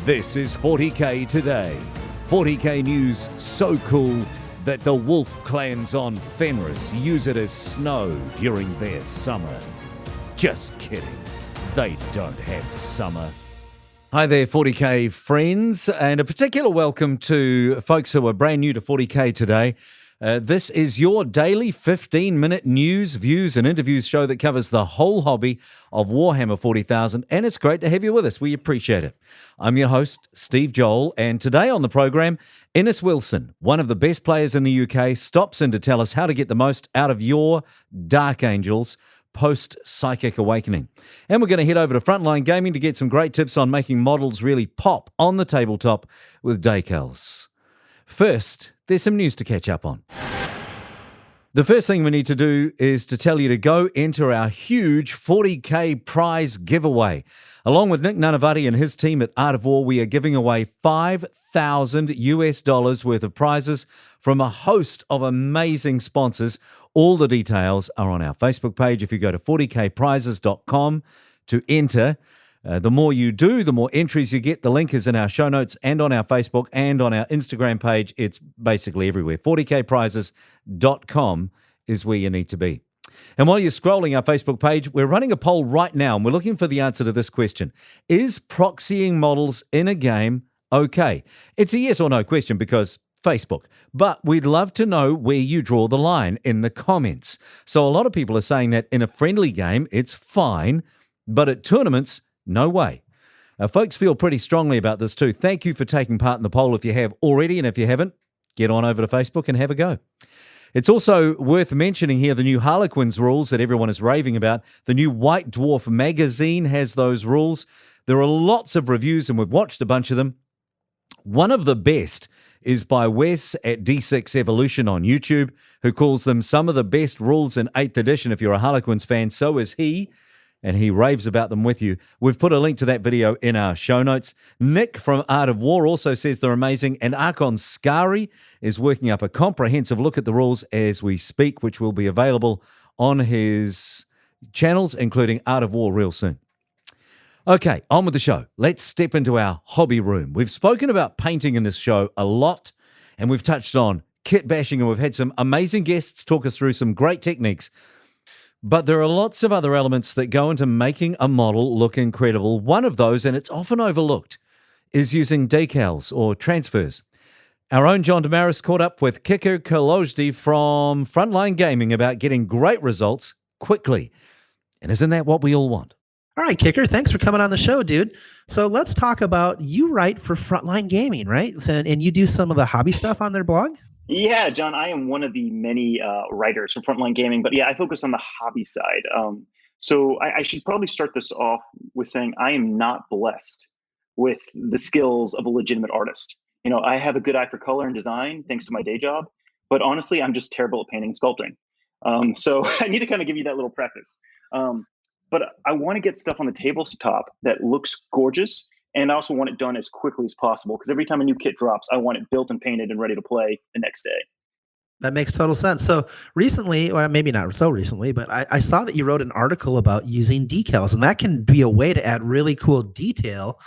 This is 40K Today. 40K news so cool that the Wolf clans on Fenris use it as snow during their summer. Just kidding. They don't have summer. Hi there, 40K friends, and a particular welcome to folks who are brand new to 40K Today. This is your daily 15-minute news, views, and interviews show that covers the whole hobby of Warhammer 40,000, and it's great to have you with us. We appreciate it. I'm your host, Steve Joel, and today on the program, Innes Wilson, one of the best players in the UK, stops in to tell us how to get the most out of your Dark Angels post-Psychic Awakening. And we're going to head over to Frontline Gaming to get some great tips on making models really pop on the tabletop with decals. First, there's some news to catch up on. The first thing we need to do is to tell you to go enter our huge 40K prize giveaway. Along with Nick Nanavati and his team at Art of War, we are giving away $5,000 worth of prizes from a host of amazing sponsors. All the details are on our Facebook page. If you go to 40kprizes.com to enter, the more you do, the more entries you get. The link is in our show notes and on our Facebook and on our Instagram page. It's basically everywhere. 40kprizes.com is where you need to be. And while you're scrolling our Facebook page, we're running a poll right now, and we're looking for the answer to this question. Is proxying models in a game okay? It's a yes or no question because Facebook. But we'd love to know where you draw the line in the comments. So a lot of people are saying that in a friendly game, it's fine, but at tournaments, no way. Folks feel pretty strongly about this too. Thank you for taking part in the poll if you have already, and if you haven't, get on over to Facebook and have a go. It's also worth mentioning here the new Harlequins rules that everyone is raving about. The new White Dwarf magazine has those rules. There are lots of reviews, and we've watched a bunch of them. One of the best is by Wes at D6 Evolution on YouTube, who calls them some of the best rules in 8th edition. If you're a Harlequins fan, so is he. And he raves about them with you. We've put a link to that video in our show notes. Nick from Art of War also says they're amazing, and Archon Skari is working up a comprehensive look at the rules as we speak, which will be available on his channels, including Art of War, real soon. Okay, on with the show. Let's step into our hobby room. We've spoken about painting in this show a lot, and we've touched on kit bashing, and we've had some amazing guests talk us through some great techniques. But there are lots of other elements that go into making a model look incredible. One of those, and it's often overlooked, is using decals or transfers. Our own John Damaris caught up with kicker Kalozdi from Frontline Gaming about getting great results quickly. And isn't that what we all want? All right, Kicker, thanks for coming on the show, dude. So let's talk about, you write for Frontline Gaming, right? And you do some of the hobby stuff on their blog? Yeah, John, I am one of the many writers from Frontline Gaming, but yeah, I focus on the hobby side. So I should probably start this off with saying I am not blessed with the skills of a legitimate artist. You know, I have a good eye for color and design thanks to my day job, but honestly, I'm just terrible at painting and sculpting. So I need to kind of give you that little preface. But I want to get stuff on the tabletop that looks gorgeous. And I also want it done as quickly as possible because every time a new kit drops, I want it built and painted and ready to play the next day. That makes total sense. So recently, or maybe not so recently, but I saw that you wrote an article about using decals, and that can be a way to add really cool detail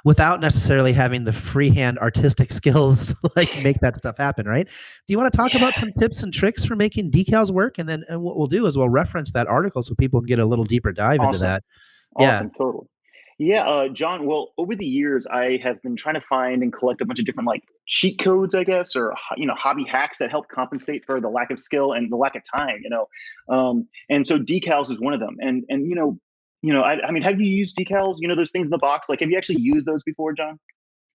without necessarily having the freehand artistic skills to like make that stuff happen, right? Do you want to talk about some tips and tricks for making decals work? And what we'll do is we'll reference that article so people can get a little deeper dive into that. Awesome, totally. Yeah, John, well, over the years, I have been trying to find and collect a bunch of different like cheat codes, I guess, or, hobby hacks that help compensate for the lack of skill and the lack of time, and so decals is one of them. And I mean, have you used decals? You know, those things in the box, like, have you actually used those before, John?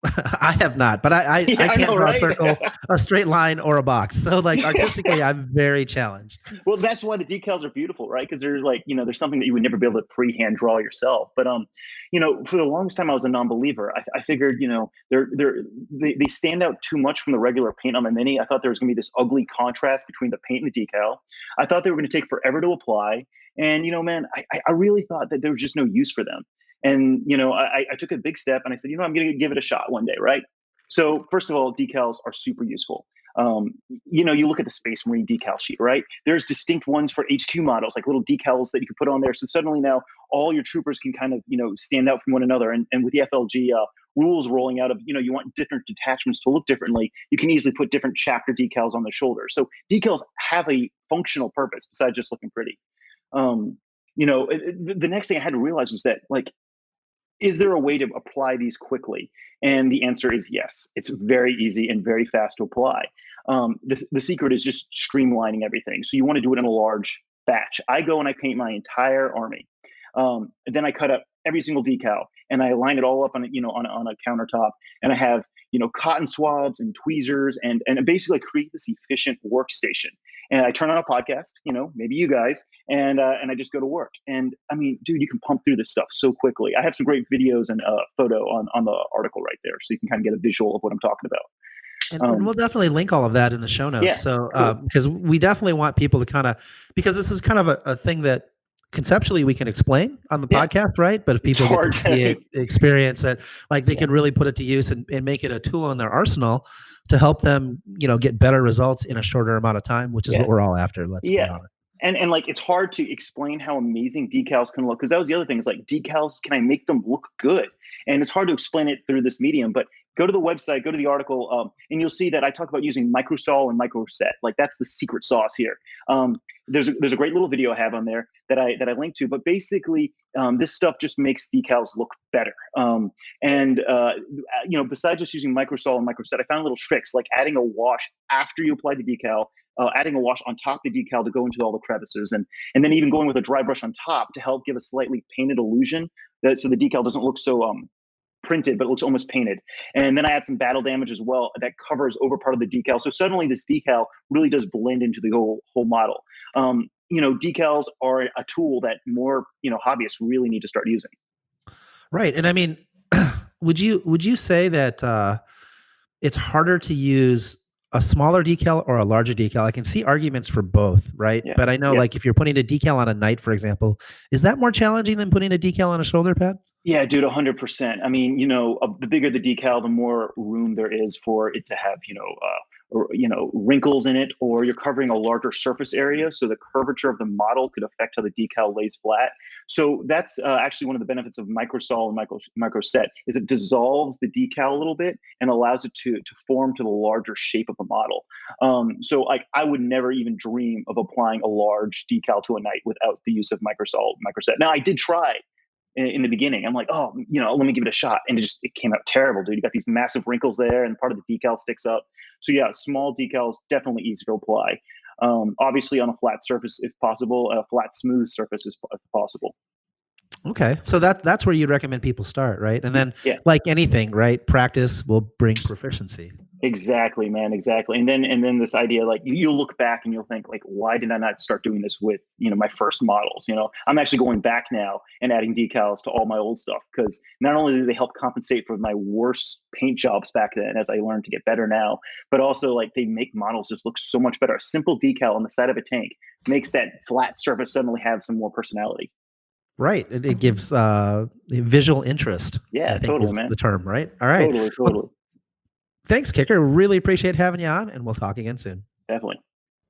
I have not, but I can't draw a circle, a straight line, or a box. So like artistically, I'm very challenged. Well, that's why the decals are beautiful, right? Because they're like, there's something that you would never be able to freehand draw yourself. But for the longest time, I was a non-believer. I figured, they stand out too much from the regular paint on my Mini. I thought there was going to be this ugly contrast between the paint and the decal. I thought they were going to take forever to apply. And man, I really thought that there was just no use for them. And, I took a big step and I said, I'm going to give it a shot one day, right? So first of all, decals are super useful. You look at the Space Marine decal sheet, right? There's distinct ones for HQ models, like little decals that you can put on there. So suddenly now all your troopers can kind of, stand out from one another. And with the FLG rules rolling out of, you want different detachments to look differently, you can easily put different chapter decals on the shoulder. So decals have a functional purpose besides just looking pretty. The next thing I had to realize was that, like, is there a way to apply these quickly? And the answer is yes. It's very easy and very fast to apply. The secret is just streamlining everything. So you want to do it in a large batch. I go and I paint my entire army. And then I cut up every single decal and I line it all up on a countertop. And I have cotton swabs and tweezers and basically create this efficient workstation. And I turn on a podcast, maybe you guys, and I just go to work. And I mean, dude, you can pump through this stuff so quickly. I have some great videos and photo on the article right there, so you can kind of get a visual of what I'm talking about. And we'll definitely link all of that in the show notes. Yeah, so cool. Because we definitely want people to because this is kind of a thing that conceptually we can explain on the podcast, right? But if people get to see it, experience it, like they can really put it to use and make it a tool in their arsenal to help them, get better results in a shorter amount of time, which is what we're all after. Let's be honest. And like, it's hard to explain how amazing decals can look, because that was the other thing, is like, decals, can I make them look good? And it's hard to explain it through this medium, but go to the website, go to the article, and you'll see that I talk about using microsol and microset. Like, that's the secret sauce here. There's a great little video I have on there that I link to, but basically this stuff just makes decals look better. Besides just using microsol and microset, I found little tricks like adding a wash after you apply the decal, adding a wash on top of the decal to go into all the crevices, and then even going with a dry brush on top to help give a slightly painted illusion, so the decal doesn't look so printed, but it looks almost painted. And then I add some battle damage as well that covers over part of the decal. So suddenly this decal really does blend into the whole model. Decals are a tool that more, hobbyists really need to start using. Right. And I mean, would you say that it's harder to use a smaller decal or a larger decal? I can see arguments for both, right? Yeah. But I know, like, if you're putting a decal on a knight, for example, is that more challenging than putting a decal on a shoulder pad? Yeah, dude, 100%. I mean, the bigger the decal, the more room there is for it to have, wrinkles in it, or you're covering a larger surface area. So the curvature of the model could affect how the decal lays flat. So that's actually one of the benefits of microsol and microset, is it dissolves the decal a little bit and allows it to form to the larger shape of the model. So like, I would never even dream of applying a large decal to a knight without the use of microsol, microset. Now, I did try in the beginning. I'm like, let me give it a shot. And it came out terrible, dude. You got these massive wrinkles there and part of the decal sticks up. So yeah, small decals, definitely easy to apply. Obviously on a flat surface, if possible, a flat, smooth surface if possible. Okay. So that's where you'd recommend people start, right? And then like anything, right? Practice will bring proficiency. Exactly, man. Exactly. And then this idea, like, you'll look back and you'll think, like, why did I not start doing this with, my first models? I'm actually going back now and adding decals to all my old stuff, because not only do they help compensate for my worst paint jobs back then, as I learned to get better now, but also, like, they make models just look so much better. A simple decal on the side of a tank makes that flat surface suddenly have some more personality. Right. It gives visual interest. Yeah, I think totally, is man. the term, right? All right. Totally. Well, thanks, Kicker. Really appreciate having you on, and we'll talk again soon. Definitely.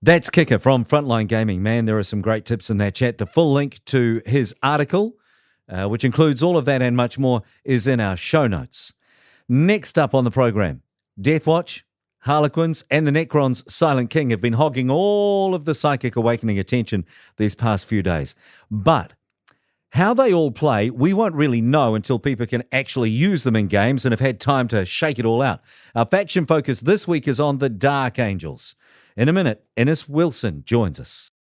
That's Kicker from Frontline Gaming. Man, there are some great tips in that chat. The full link to his article, which includes all of that and much more, is in our show notes. Next up on the program, Deathwatch, Harlequins, and the Necron's Silent King have been hogging all of the Psychic Awakening attention these past few days. But how they all play, we won't really know until people can actually use them in games and have had time to shake it all out. Our faction focus this week is on the Dark Angels. In a minute, Ennis Wilson joins us.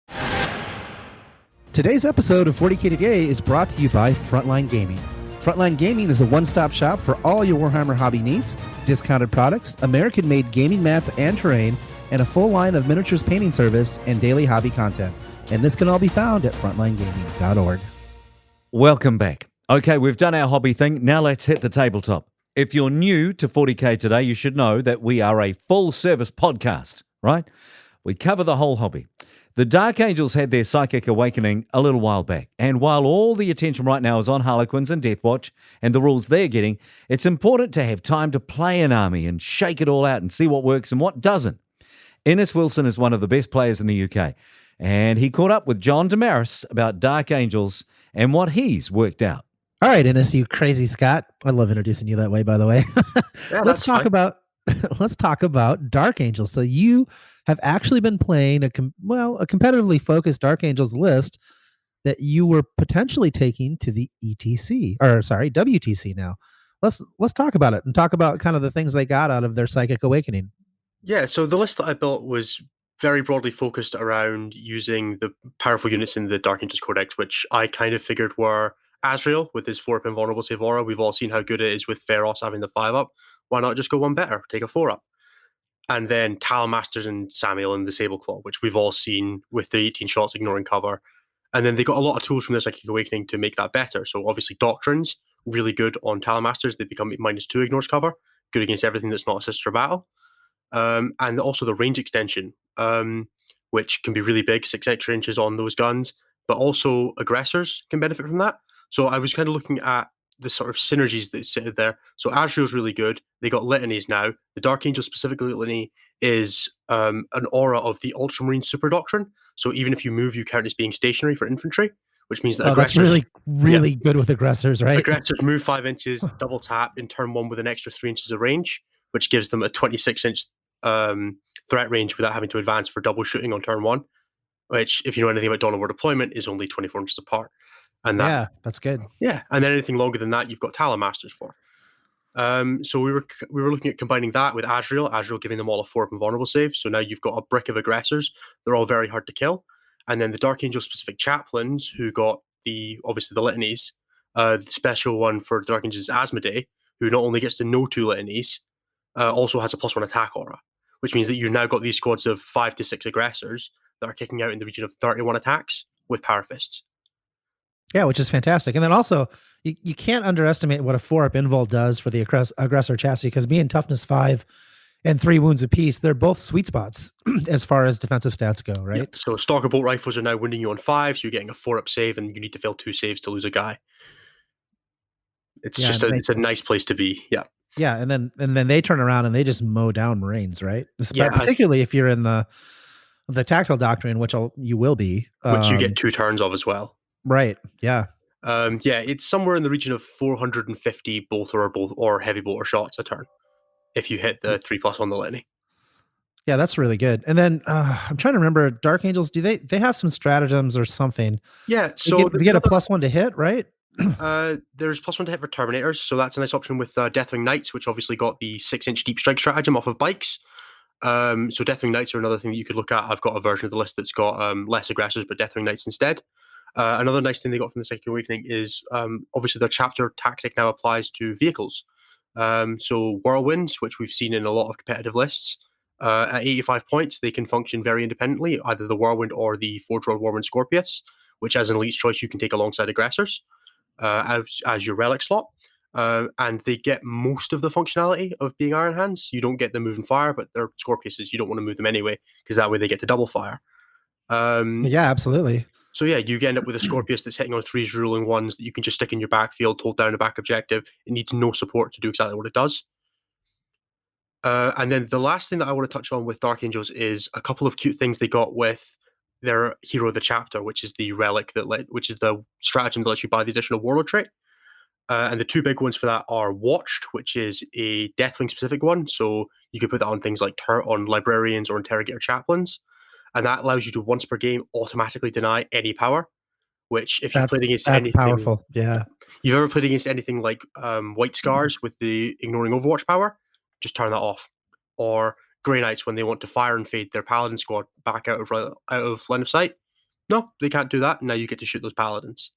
Today's episode of 40K Today is brought to you by Frontline Gaming. Frontline Gaming is a one-stop shop for all your Warhammer hobby needs, discounted products, American-made gaming mats and terrain, and a full line of miniatures painting service and daily hobby content. And this can all be found at frontlinegaming.org. Welcome back. Okay, we've done our hobby thing. Now let's hit the tabletop. If you're new to 40K Today, you should know that we are a full-service podcast, right? We cover the whole hobby. The Dark Angels had their Psychic Awakening a little while back, and while all the attention right now is on Harlequins and Deathwatch and the rules they're getting, it's important to have time to play an army and shake it all out and see what works and what doesn't. Ennis Wilson is one of the best players in the UK, and he caught up with John Damaris about Dark Angels and what he's worked out. All right, Innes, you crazy Scott. I love introducing you that way, by the way. Yeah, let's that's talk fine. about let's talk about Dark Angels. So you have actually been playing a competitively focused Dark Angels list that you were potentially taking to the ETC, or sorry, WTC now. Let's talk about it and talk about kind of the things they got out of their Psychic Awakening. Yeah, so the list that I built was very broadly focused around using the powerful units in the Dark Angels Codex, which I kind of figured were Azrael with his 4-up invulnerable save aura. We've all seen how good it is with Feros having the 5-up. Why not just go one better? Take a 4-up. And then Tal Masters and Samuel and the Sableclaw, which we've all seen with the 18 shots ignoring cover. And then they got a lot of tools from the Psychic Awakening to make that better. So obviously Doctrines, really good on Tal Masters. They become -2 ignores cover, good against everything that's not a sister battle. And also the range extension, which can be really big, 6 extra inches on those guns, but also aggressors can benefit from that. So I was kind of looking at the sort of synergies that sit there. So Azrael's really good. They got litanies now. The Dark Angel specific litany is an aura of the Ultramarine Super Doctrine. So even if you move, you count as being stationary for infantry, which means that Oh, that's aggressors, really good with aggressors, right? aggressors move 5 inches, double tap in turn 1 with an extra 3 inches of range, which gives them a 26-inch threat range without having to advance for double shooting on turn 1, which, if you know anything about Dawn of War deployment, is only 24 inches apart. And that, Yeah, that's good. yeah, and then anything longer than that, you've got Talon Masters for. So we were looking at combining that with Azrael giving them all a 4-up invulnerable save. So now you've got a brick of aggressors. They're all very hard to kill. And then the Dark Angel specific chaplains who got obviously the litanies. The special one for Dark Angels is Asmodee, who not only gets to know 2 litanies, also has a +1 attack aura, which means that you've now got these squads of 5 to 6 aggressors that are kicking out in the region of 31 attacks with Power Fists. Yeah, which is fantastic. And then also, you can't underestimate what a 4-up invul does for the aggressor chassis, because being toughness 5 and 3 wounds apiece, they're both sweet spots as far as defensive stats go, right? Yep. So Stalker Bolt Rifles are now winning you on 5, so you're getting a 4-up save, and you need to fail 2 saves to lose a guy. It's just it's a nice place to be. Yeah. Yeah, and then they turn around and they just mow down Marines, right? Yeah, particularly if you're in the tactile doctrine, which you will be, which you get 2 turns of as well. Right. Yeah. Yeah, it's somewhere in the region of 450 bolter or heavy bolter shots a turn if you hit the 3+ on the litany. Yeah, that's really good. And then I'm trying to remember, Dark Angels, do they have some stratagems or something? Yeah, so they get a +1 to hit, right? There's +1 to hit for Terminators, so that's a nice option with Deathwing Knights, which obviously got the 6-inch deep strike stratagem off of bikes. So Deathwing Knights are another thing that you could look at. I've got a version of the list that's got less aggressors, but Deathwing Knights instead. Another nice thing they got from the Psychic Awakening is obviously their chapter tactic now applies to vehicles. So Whirlwinds, which we've seen in a lot of competitive lists, at 85 points, they can function very independently, either the Whirlwind or the Forge World Whirlwind Scorpius, which as an elite choice you can take alongside aggressors as your relic slot. And they get most of the functionality of being Iron Hands. You don't get them moving fire, but they're Scorpiuses. You don't want to move them anyway, because that way they get to double fire. Yeah, absolutely. So yeah, you end up with a Scorpius that's hitting on 3s, ruling 1s that you can just stick in your backfield, hold down a back objective. It needs no support to do exactly what it does. And then the last thing that I want to touch on with Dark Angels is a couple of cute things they got with their Hero of the Chapter, which is the relic which is the stratagem that lets you buy the additional Warlord trait. And the 2 big ones for that are Watched, which is a Deathwing specific one. So you could put that on things like on Librarians or Interrogator Chaplains. And that allows you to once per game automatically deny any power, which if you've played against anything powerful, yeah. You've ever played against anything like White Scars with the ignoring Overwatch power, just turn that off. Or Grey Knights when they want to fire and fade their Paladin squad back out of line of sight. No, they can't do that. Now you get to shoot those Paladins.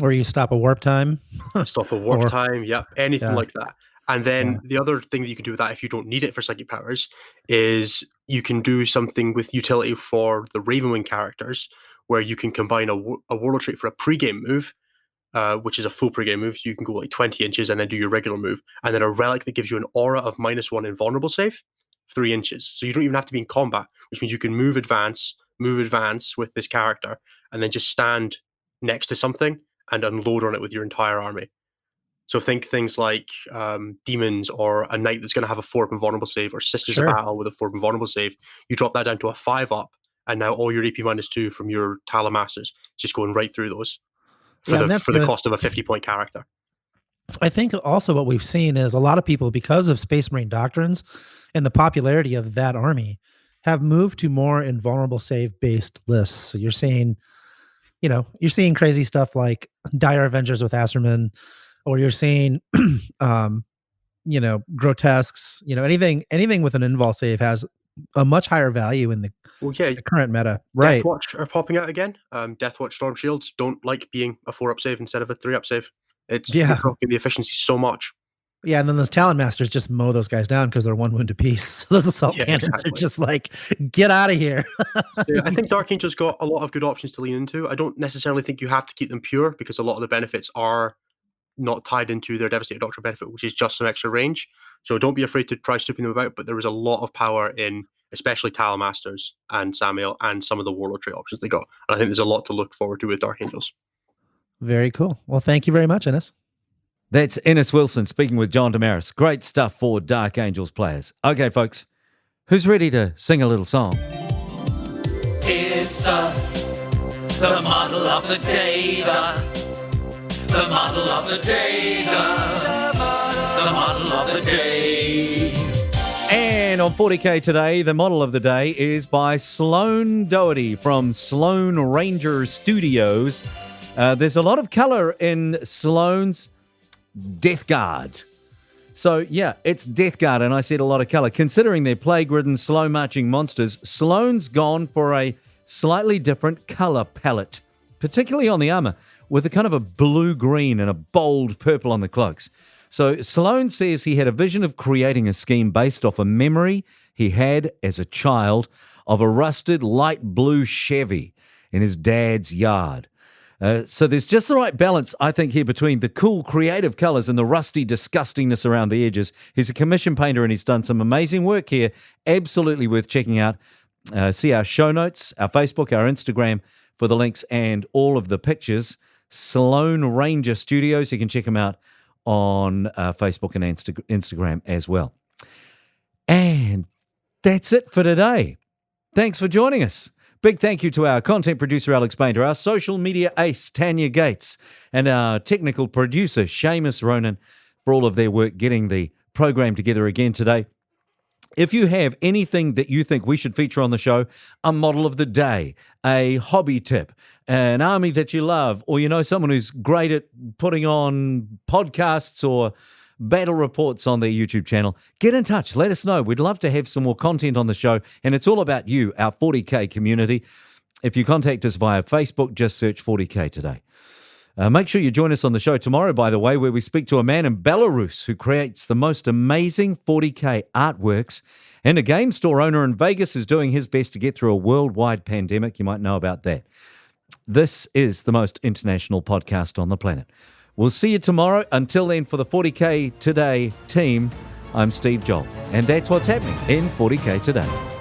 Or you stop a warp time. Stop a warp time, yep, anything like that. And then the other thing that you can do with that if you don't need it for psychic powers is you can do something with utility for the Ravenwing characters where you can combine a Warlord trait for a pre-game move, which is a full pre-game move. So you can go like 20 inches and then do your regular move. And then a relic that gives you an aura of -1 invulnerable save, 3 inches. So you don't even have to be in combat, which means you can move advance with this character and then just stand next to something and unload on it with your entire army. So think things like demons or a knight that's going to have a 4-up invulnerable save, or Sisters of Battle with a 4-up invulnerable save. You drop that down to a 5-up, and now all your AP -2 from your Talon Masters is just going right through those for the cost of a 50-point character. I think also what we've seen is a lot of people, because of Space Marine doctrines and the popularity of that army, have moved to more invulnerable save based lists. So you're seeing crazy stuff like Dire Avengers with Asserman, or you're seeing grotesques, anything with an invul save has a much higher value in the Well, yeah, current meta. Right. Deathwatch are popping out again. Deathwatch Storm Shields don't like being a 4-up save instead of a 3-up save. It's Yeah. dropping the efficiency so much. Yeah, and then those Talon Masters just mow those guys down because they're one wound apiece. So those assault cannons exactly. are just like, get out of here. Yeah, I think Dark Angel's got a lot of good options to lean into. I don't necessarily think you have to keep them pure, because a lot of the benefits are not tied into their Devastating Doctrine benefit, which is just some extra range. So don't be afraid to try swooping them about, but there is a lot of power in especially Talon Masters and Samuel and some of the Warlord trait options they got. And I think there's a lot to look forward to with Dark Angels. Very cool. Well, thank you very much, Ennis. That's Ennis Wilson speaking with John Damaris. Great stuff for Dark Angels players. Okay, folks, who's ready to sing a little song? It's the model of the day, the model of the day, the model of the day. And on 40K today, the model of the day is by Sloane Doherty from Sloane Ranger Studios. There's a lot of color in Sloane's Deathguard. So, yeah, it's Deathguard, and I said a lot of color. Considering they're plague-ridden, slow-marching monsters, Sloane's gone for a slightly different color palette, particularly on the armor, with a kind of a blue-green and a bold purple on the cloaks. So Sloane says he had a vision of creating a scheme based off a memory he had as a child of a rusted light blue Chevy in his dad's yard. So there's just the right balance, I think, here between the cool, creative colors and the rusty disgustingness around the edges. He's a commission painter, and he's done some amazing work here. Absolutely worth checking out. See our show notes, our Facebook, our Instagram for the links and all of the pictures. Sloane Ranger Studios. You can check them out on Facebook and Instagram as well. And that's it for today. Thanks for joining us. Big thank you to our content producer, Alex Painter, our social media ace, Tanya Gates, and our technical producer, Seamus Ronan, for all of their work getting the program together again today. If you have anything that you think we should feature on the show, a model of the day, a hobby tip, an army that you love, or you know someone who's great at putting on podcasts or battle reports on their YouTube channel, get in touch. Let us know. We'd love to have some more content on the show, and it's all about you, our 40K community. If you contact us via Facebook, just search 40K today. Make sure you join us on the show tomorrow, by the way, where we speak to a man in Belarus who creates the most amazing 40K artworks, and a game store owner in Vegas is doing his best to get through a worldwide pandemic. You might know about that. This is the most international podcast on the planet. We'll see you tomorrow. Until then, for the 40K Today team, I'm Steve Joel, and that's what's happening in 40K Today.